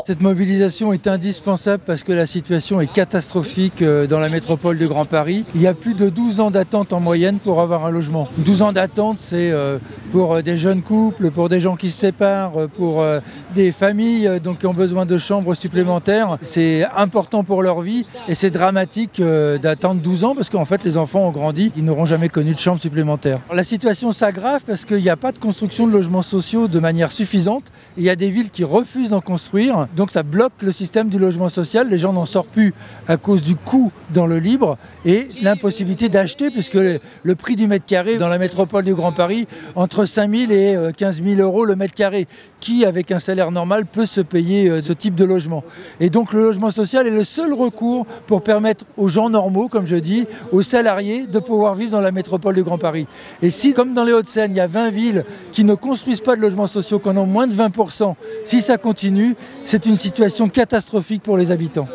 Cette mobilisation est indispensable parce que la situation est catastrophique dans la métropole de Grand Paris. Il y a plus de 12 ans d'attente en moyenne pour avoir un logement. 12 ans d'attente, c'est pour des jeunes couples, pour des gens qui se séparent, pour des familles donc, qui ont besoin de chambres supplémentaires. C'est important pour leur vie et c'est dramatique d'attendre 12 ans parce qu'en fait les enfants ont grandi, ils n'auront jamais connu de chambre supplémentaire. La situation s'aggrave parce qu'il n'y a pas de construction de logements sociaux de manière suffisante. Il y a des villes qui refusent d'en construire, donc ça bloque le système du logement social. Les gens n'en sortent plus à cause du coût dans le libre et l'impossibilité d'acheter puisque le prix du mètre carré dans la métropole du Grand Paris, entre 5 000 et 15 000 euros le mètre carré. Qui, avec un salaire normal, peut se payer ce type de logement? Et donc le logement social est le seul recours pour permettre aux gens normaux, comme je dis, aux salariés, de pouvoir vivre dans la métropole du Grand Paris. Et si, comme dans les Hauts-de-Seine, il y a 20 villes qui ne construisent pas de logements sociaux, qui en ont moins de 20%, si ça continue, c'est une situation catastrophique pour les habitants.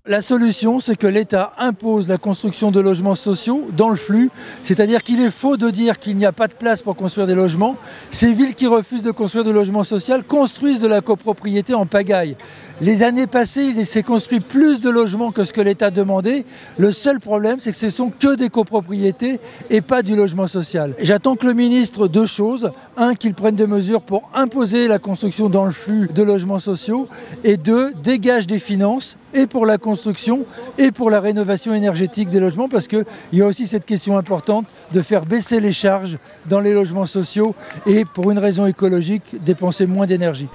La solution, c'est que l'État impose la construction de logements sociaux dans le flux, c'est-à-dire qu'il est faux de dire qu'il n'y a pas de place pour construire des logements. Ces villes qui refusent de construire de logements sociaux construisent de la copropriété en pagaille. Les années passées, il s'est construit plus de logements que ce que l'État demandait. Le seul problème, c'est que ce sont que des copropriétés et pas du logement social. J'attends que le ministre deux choses. Un, qu'il prenne des mesures pour imposer la construction dans le flux de logements sociaux. Et deux, dégage des finances et pour la construction et pour la rénovation énergétique des logements, parce qu'il y a aussi cette question importante de faire baisser les charges dans les logements sociaux et pour une raison écologique, dépenser moins d'énergie.